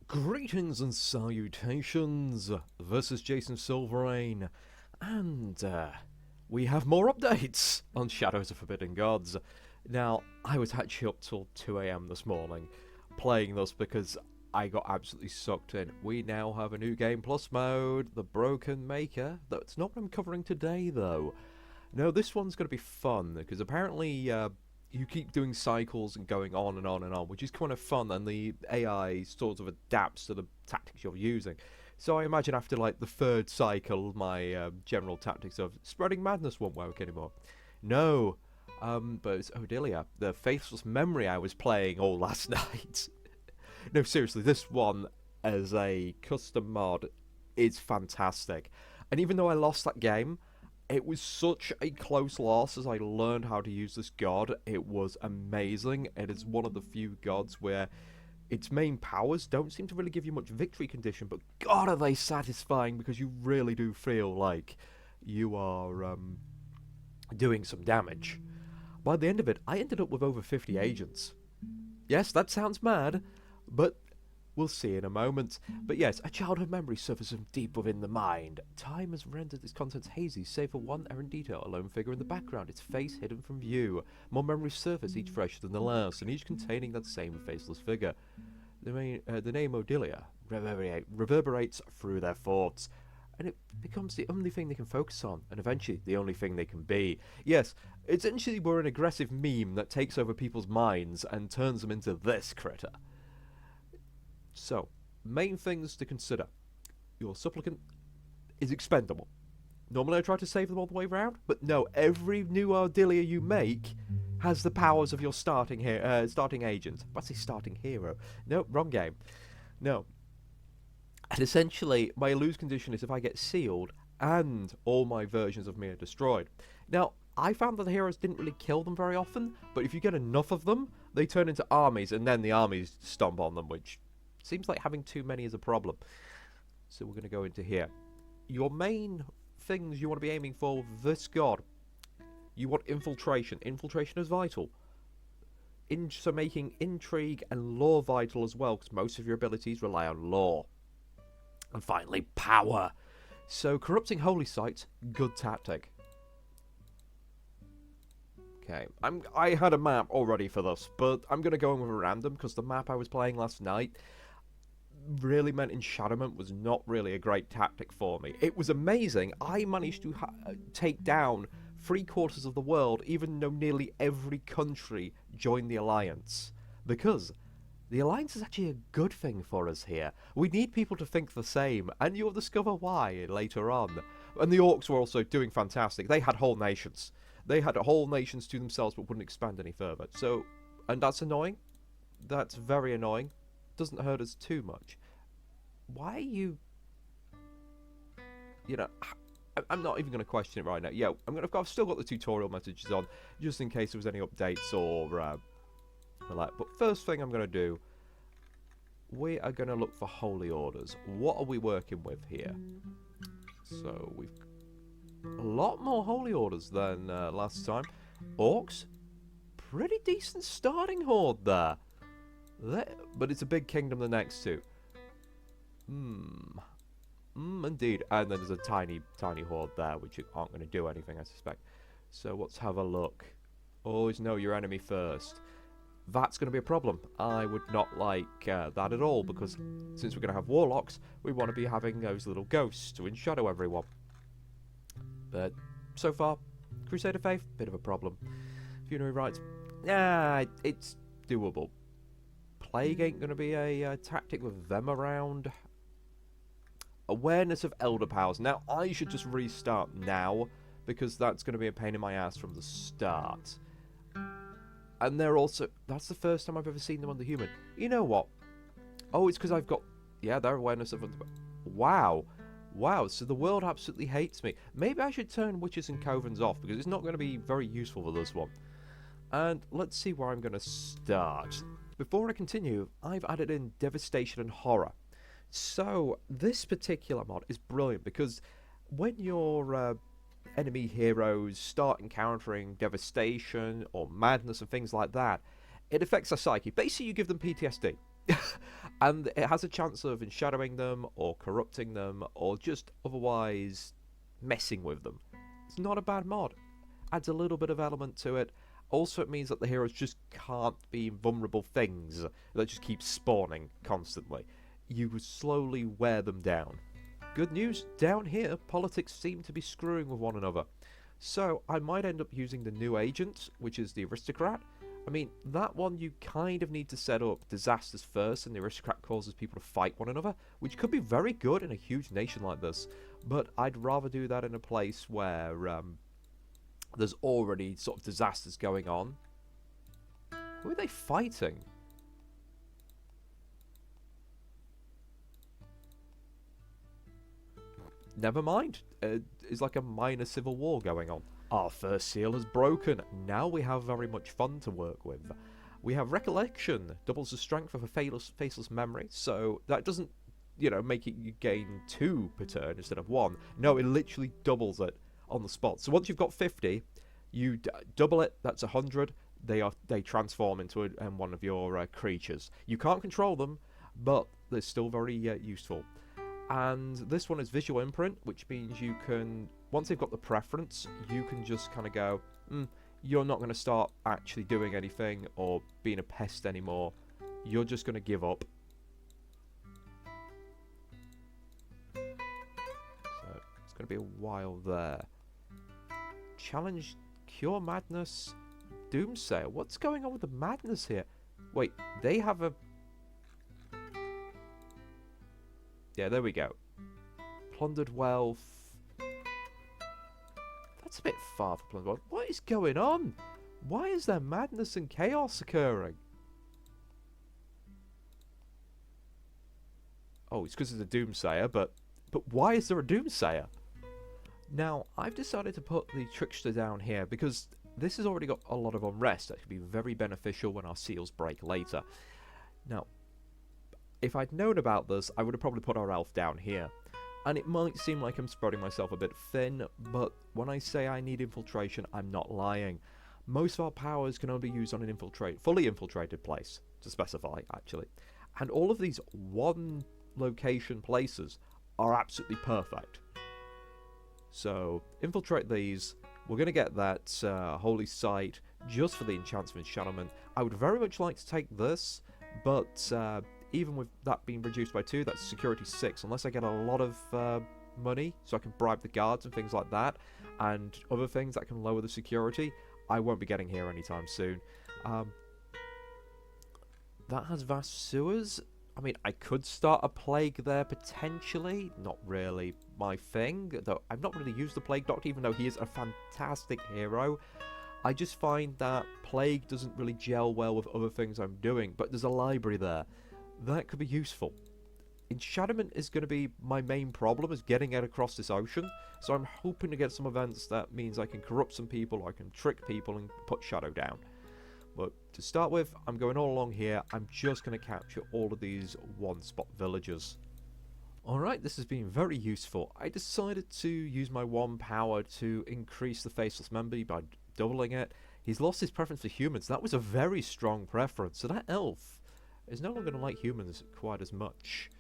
Greetings and salutations, this is Jason Silverain, and we have more updates on Shadows of Forbidden Gods. Now, I was actually up till 2 AM this morning playing this because I got absolutely sucked in. We now have a new Game Plus mode, the Broken Maker. That's not what I'm covering today, though. No, this one's going to be fun, because apparently you keep doing cycles and going on and on and on, which is kind of fun, and the AI sort of adapts to the tactics you're using. So I imagine after like the third cycle, my general tactics of spreading madness won't work anymore. No, but it's Adolia, the faithless memory I was playing all last night. No, seriously, this one as a custom mod is fantastic. And even though I lost that game, it was such a close loss as I learned how to use this god. It was amazing. It is one of the few gods where its main powers don't seem to really give you much victory condition, but god are they satisfying, because you really do feel like you are doing some damage. By the end of it, I ended up with over 50 agents. Yes, that sounds mad, but we'll see in a moment. But yes, a childhood memory surfaces from deep within the mind. Time has rendered its contents hazy, save for one errant detail, a lone figure in the background, its face hidden from view. More memories surface, each fresher than the last, and each containing that same faceless figure. The name Adolia reverberates through their thoughts, and it becomes the only thing they can focus on, and eventually the only thing they can be. Yes, essentially we're an aggressive meme that takes over people's minds and turns them into this critter. So, main things to consider. Your supplicant is expendable. Normally I try to save them all the way around, but no, every new Adolia you make has the powers of your starting agent. I say starting hero. No, wrong game. No. And essentially, my lose condition is if I get sealed and all my versions of me are destroyed. Now, I found that the heroes didn't really kill them very often, but if you get enough of them, they turn into armies, and then the armies stomp on them, which seems like having too many is a problem. So we're going to go into here. Your main things you want to be aiming for with this god. You want infiltration. Infiltration is vital. So making intrigue and lore vital as well, because most of your abilities rely on lore. And finally, power. So corrupting holy sites, good tactic. Okay, I had a map already for this, but I'm going to go in with a random, because the map I was playing last night really meant enshadowment was not really a great tactic for me. It was amazing. I managed to take down 3/4 of the world, even though nearly every country joined the alliance. Because the alliance is actually a good thing for us here. We need people to think the same, and you'll discover why later on. And the orcs were also doing fantastic. They had whole nations. They had whole nations to themselves, but wouldn't expand any further. So, and that's annoying. That's very annoying. Doesn't hurt us too much. Why are you... You know, I'm not even going to question it right now. Yeah, I've still got the tutorial messages on, just in case there was any updates or like. But first thing I'm going to do, we are going to look for holy orders. What are we working with here? So we've a lot more holy orders than last time. Orcs, pretty decent starting horde there. But it's a big kingdom the next two. Indeed. And then there's a tiny horde there, which aren't going to do anything, I suspect. So let's have a look. Always know your enemy first. That's going to be a problem. I would not like that at all, because since we're going to have warlocks, we want to be having those little ghosts to enshadow everyone. But so far, Crusader Faith, bit of a problem. Funerary rites, yeah, it's doable. Plague ain't going to be a tactic with them around. Awareness of elder powers. Now, I should just restart now, because that's going to be a pain in my ass from the start. And they're also... That's the first time I've ever seen them on the human. You know what? Oh, it's because I've got... Yeah, their awareness of... Wow. Wow, so the world absolutely hates me. Maybe I should turn witches and covens off, because it's not going to be very useful for this one. And let's see where I'm going to start. Before I continue, I've added in devastation and horror. So, this particular mod is brilliant, because when your enemy heroes start encountering devastation or madness and things like that, it affects their psyche. Basically, you give them PTSD. And it has a chance of enshadowing them, or corrupting them, or just otherwise messing with them. It's not a bad mod. Adds a little bit of element to it. Also, it means that the heroes just can't be vulnerable things that just keep spawning constantly. You slowly wear them down. Good news, down here, politics seem to be screwing with one another. So, I might end up using the new agent, which is the aristocrat. I mean, that one you kind of need to set up disasters first, and the aristocrat causes people to fight one another, which could be very good in a huge nation like this. But I'd rather do that in a place where there's already sort of disasters going on. Who are they fighting? Never mind. It's like a minor civil war going on. Our first seal is broken. Now we have very much fun to work with. We have recollection. Doubles the strength of a faceless memory. So that doesn't, you know, make it you gain 2 per turn instead of 1. No, it literally doubles it on the spot. So once you've got 50, you double it. That's 100. They transform into one of your creatures. You can't control them, but they're still very useful. And this one is visual imprint, which means you can, once they've got the preference, you can just kind of go, you're not going to start actually doing anything or being a pest anymore. You're just going to give up. So it's going to be a while there. Challenge, cure madness, doomsayer. What's going on with the madness here? Wait, they have a... Yeah, there we go. Plundered wealth. That's a bit far for plundered wealth. What is going on? Why is there madness and chaos occurring? Oh, it's because of the Doomsayer, but why is there a Doomsayer? Now, I've decided to put the Trickster down here because this has already got a lot of unrest that could be very beneficial when our seals break later. Now, if I'd known about this, I would have probably put our elf down here. And it might seem like I'm spreading myself a bit thin, but when I say I need infiltration, I'm not lying. Most of our powers can only be used on an fully infiltrated place, to specify, actually. And all of these one location places are absolutely perfect. So, infiltrate these. We're going to get that holy site just for the enchants of enchantment. I would very much like to take this, but even with that being reduced by 2, that's security 6. Unless I get a lot of money, so I can bribe the guards and things like that, and other things that can lower the security, I won't be getting here anytime soon. That has vast sewers. I mean, I could start a plague there potentially. Not really my thing, though I've not really used the Plague Doctor, even though he is a fantastic hero. I just find that plague doesn't really gel well with other things I'm doing, but there's a library there. That could be useful. Enchantment is going to be my main problem, is getting it across this ocean. So I'm hoping to get some events that means I can corrupt some people, or I can trick people and put Shadow down. But to start with, I'm going all along here. I'm just going to capture all of these one-spot villagers. Alright, this has been very useful. I decided to use my 1 power to increase the faceless member by doubling it. He's lost his preference for humans. That was a very strong preference. So that elf is no longer going to like humans quite as much.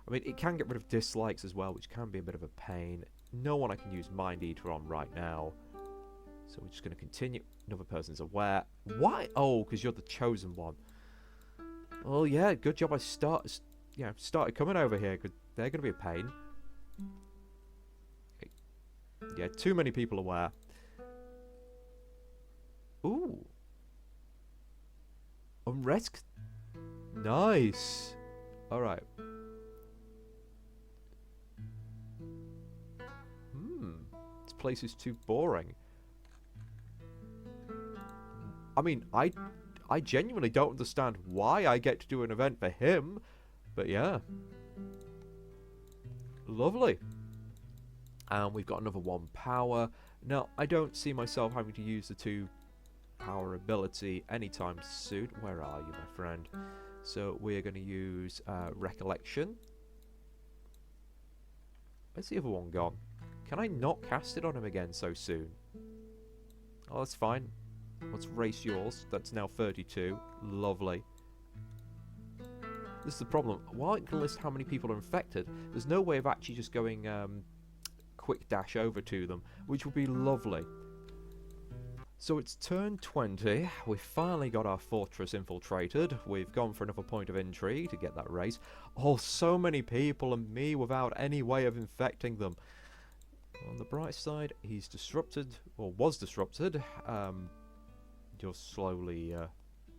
I mean, it can get rid of dislikes as well, which can be a bit of a pain. No one I can use Mind Eater on right now. So we're just going to continue. Another person's aware. Why? Oh, because you're the chosen one. Oh, yeah, good job I started coming over here, because they're going to be a pain. Okay. Yeah, too many people aware. Ooh. Unrest. Nice. Alright. This place is too boring. I mean, I genuinely don't understand why I get to do an event for him. But yeah. Lovely. And we've got another 1 power. Now, I don't see myself having to use the 2 power ability anytime soon. Where are you, my friend? So we're going to use Recollection. Where's the other one gone? Can I not cast it on him again so soon? Oh, that's fine. Let's race yours. That's now 32. Lovely. This is the problem. While it can list how many people are infected, there's no way of actually just going quick dash over to them, which would be lovely. So it's turn 20, we've finally got our fortress infiltrated, we've gone for another point of entry to get that race. Oh, so many people and me without any way of infecting them. On the bright side, he's disrupted, or was disrupted. You're slowly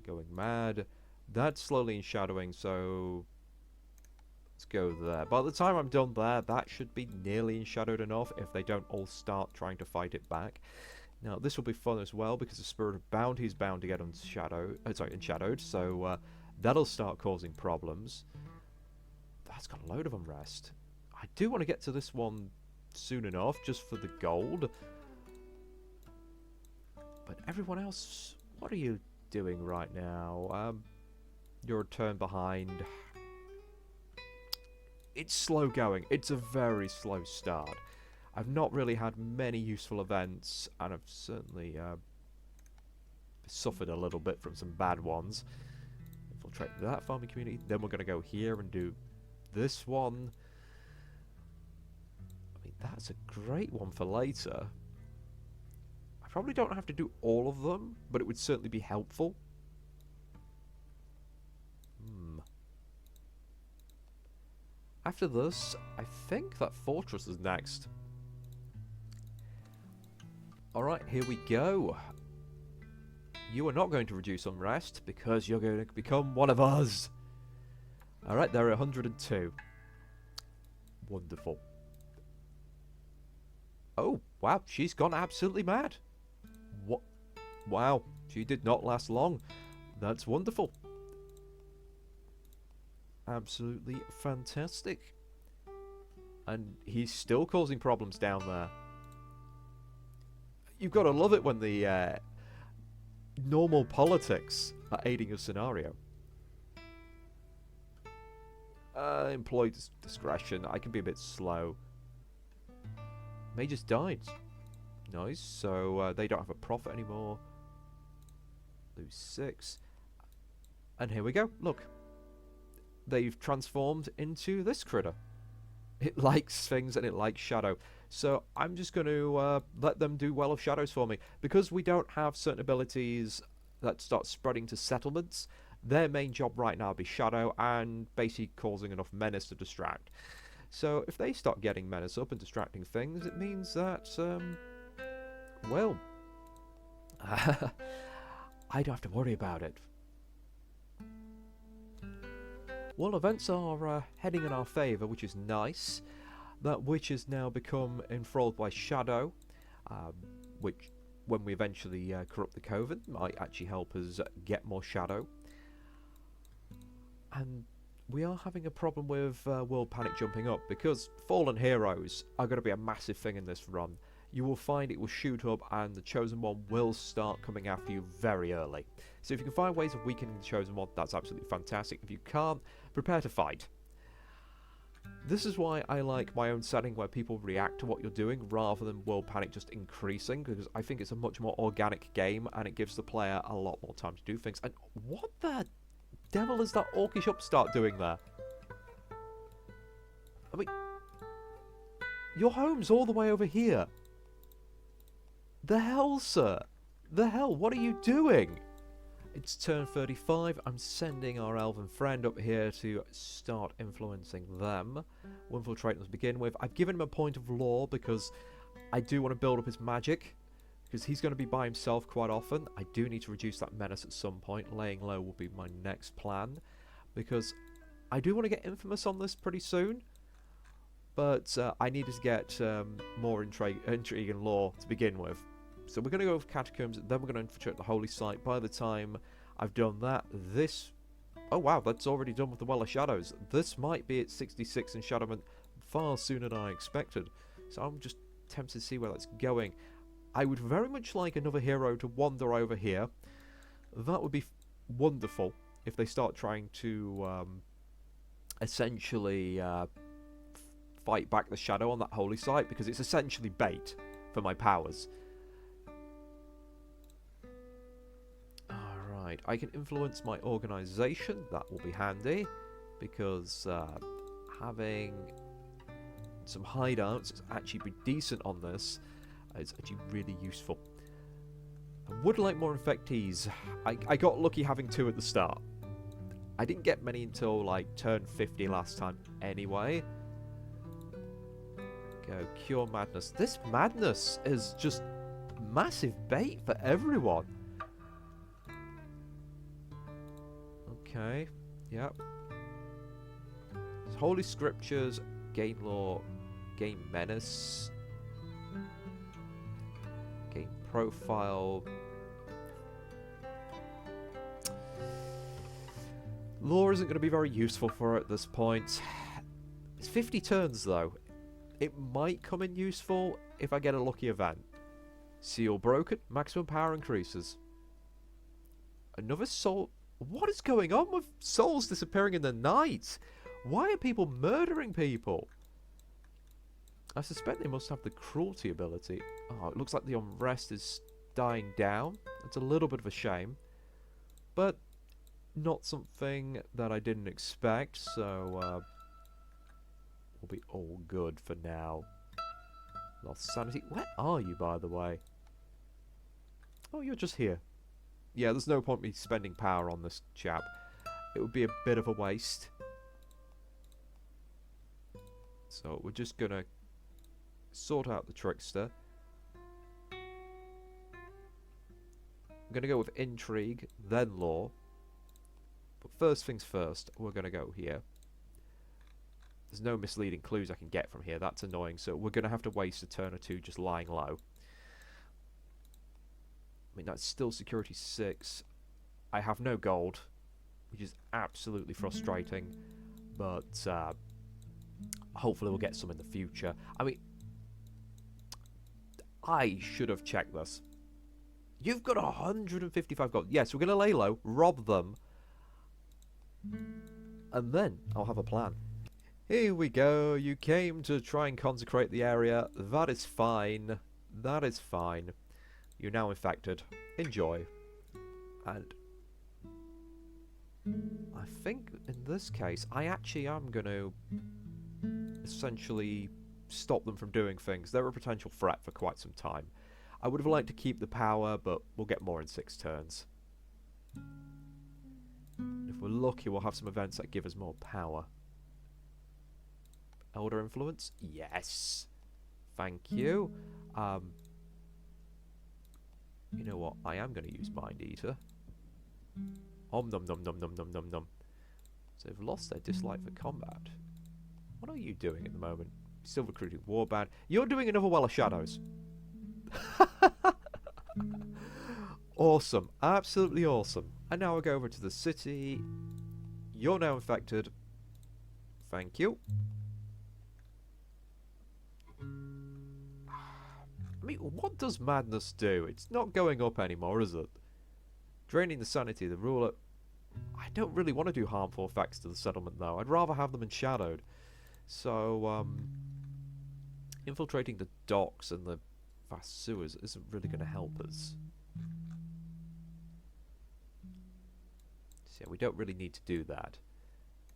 going mad. That's slowly enshadowing, so let's go there. By the time I'm done there, that should be nearly enshadowed enough if they don't all start trying to fight it back. Now, this will be fun as well, because the Spirit of Bounty is bound to get enshadowed, so that'll start causing problems. That's got a load of unrest. I do want to get to this one soon enough, just for the gold. But everyone else, what are you doing right now? You're a turn behind. It's slow going. It's a very slow start. I've not really had many useful events, and I've certainly suffered a little bit from some bad ones. Infiltrate that farming community, then we're going to go here and do this one. I mean, that's a great one for later. I probably don't have to do all of them, but it would certainly be helpful. After this, I think that fortress is next. Alright, here we go. You are not going to reduce unrest because you're going to become one of us. Alright, there are 102. Wonderful. Oh, wow, she's gone absolutely mad. What? Wow, she did not last long. That's wonderful. Absolutely fantastic. And he's still causing problems down there. You've got to love it when the normal politics are aiding your scenario. Employee discretion. I can be a bit slow. May just died. Nice. So they don't have a profit anymore. Lose 6. And here we go. Look. They've transformed into this critter. It likes things and it likes shadow. So I'm just going to let them do Well of Shadows for me. Because we don't have certain abilities that start spreading to settlements, their main job right now will be shadow and basically causing enough menace to distract. So if they start getting menace up and distracting things, it means that, well, I don't have to worry about it. Well, events are heading in our favour, which is nice. That witch has now become enthralled by shadow, which, when we eventually corrupt the coven, might actually help us get more shadow. And we are having a problem with world panic jumping up, because fallen heroes are going to be a massive thing in this run. You will find it will shoot up and the Chosen One will start coming after you very early. So if you can find ways of weakening the Chosen One, that's absolutely fantastic. If you can't, prepare to fight. This is why I like my own setting where people react to what you're doing rather than world panic just increasing, because I think it's a much more organic game and it gives the player a lot more time to do things. And what the devil is that orcish upstart doing there? I mean, your home's all the way over here. The hell, sir? The hell, what are you doing? It's turn 35. I'm sending our elven friend up here to start influencing them. We'll infiltrate them to begin with. I've given him a point of law because I do want to build up his magic, because he's going to be by himself quite often. I do need to reduce that menace at some point. Laying low will be my next plan, because I do want to get infamous on this pretty soon. But I needed to get more intrigue and lore to begin with. So we're going to go with Catacombs, then we're going to infiltrate the Holy Site. By the time I've done that, this... Oh wow, that's already done with the Well of Shadows. This might be at 66 enshadowment far sooner than I expected. So I'm just tempted to see where that's going. I would very much like another hero to wander over here. That would be wonderful if they start trying to essentially fight back the shadow on that Holy Site, because it's essentially bait for my powers. I can influence my organisation, that will be handy. because having some hideouts is actually pretty decent on this. It's actually really useful. I would like more infectees. I got lucky having 2 at the start. I didn't get many until like turn 50 last time anyway. Go cure madness. This madness is just massive bait for everyone. Okay, yep. Holy scriptures, gain law, gain menace, gain profile. Law isn't going to be very useful for it at this point. It's 50 turns though. It might come in useful if I get a lucky event. Seal broken, maximum power increases. Another soul. What is going on with souls disappearing in the night? Why are people murdering people? I suspect they must have the cruelty ability. Oh, it looks like the unrest is dying down. It's a little bit of a shame. But not something that I didn't expect, so we'll be all good for now. Lost sanity. Where are you, by the way? Oh, you're just here. Yeah, there's no point me spending power on this chap. It would be a bit of a waste. So we're just gonna sort out the trickster. I'm gonna go with intrigue, then law. But first things first, we're gonna go here. There's no misleading clues I can get from here. That's annoying. So we're gonna have to waste a turn or 2 just lying low. I mean, that's still security 6. I have no gold, which is absolutely frustrating. But hopefully we'll get some in the future. I mean, I should have checked this. You've got 155 gold. Yes, we're going to lay low, rob them, and then I'll have a plan. Here we go. You came to try and consecrate the area. That is fine. That is fine. You're now infected. Enjoy. And I think in this case, I actually am going to essentially stop them from doing things. They're a potential threat for quite some time. I would have liked to keep the power, but we'll get more in 6 turns. If we're lucky, we'll have some events that give us more power. Elder influence? Yes. Thank you. You know what? I am going to use Mind Eater. Om num num num num num num num. So they've lost their dislike for combat. What are you doing at the moment? Still recruiting warband. You're doing another Well of Shadows. Awesome. Absolutely awesome. And now we'll go over to the city. You're now infected. Thank you. I mean, what does madness do? It's not going up anymore, is it? Draining the sanity of the ruler. I don't really want to do harmful effects to the settlement, though. I'd rather have them enshadowed. So, infiltrating the docks and the vast sewers isn't really going to help us. So, yeah, we don't really need to do that.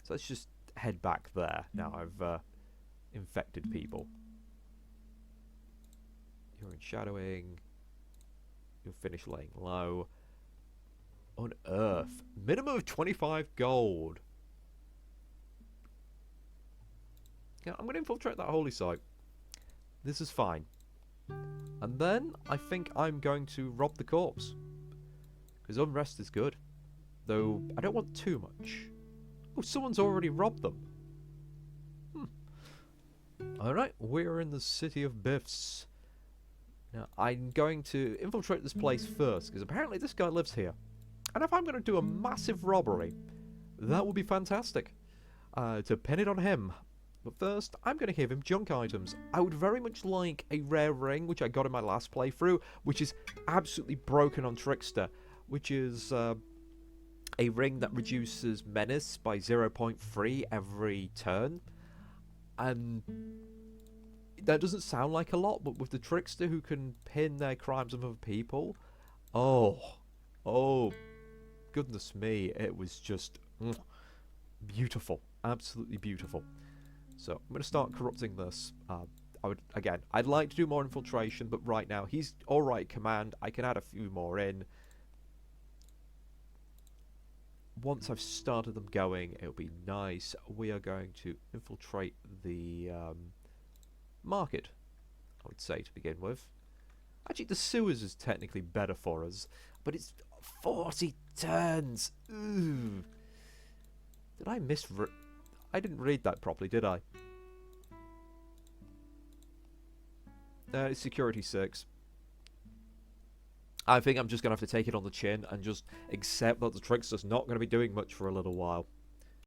So let's just head back there. Now I've infected people. You're enshadowing. You'll finish laying low. Unearth. Minimum of 25 gold. Yeah, I'm going to infiltrate that holy site. This is fine. And then I think I'm going to rob the corpse. Because unrest is good. Though I don't want too much. Oh, someone's already robbed them. Alright, we're in the city of Biffs. Now, I'm going to infiltrate this place first, because apparently this guy lives here. And if I'm going to do a massive robbery, that would be fantastic. To pin it on him. But first, I'm going to give him junk items. I would very much like a rare ring, which I got in my last playthrough, which is absolutely broken on Trickster, which is a ring that reduces menace by 0.3 every turn. And that doesn't sound like a lot, but with the Trickster who can pin their crimes on other people, oh, goodness me, it was just beautiful. absolutely beautiful. So I'm going to start corrupting this. I'd like to do more infiltration, but right now he's alright command. I can add a few more in. Once I've started them going, it'll be nice. We are going to infiltrate the market, I would say, to begin with. Actually, the sewers is technically better for us, but it's 40 turns. Ooh. Did I I didn't read that properly, did I? It's security 6. I think I'm just going to have to take it on the chin and just accept that the trickster's not going to be doing much for a little while.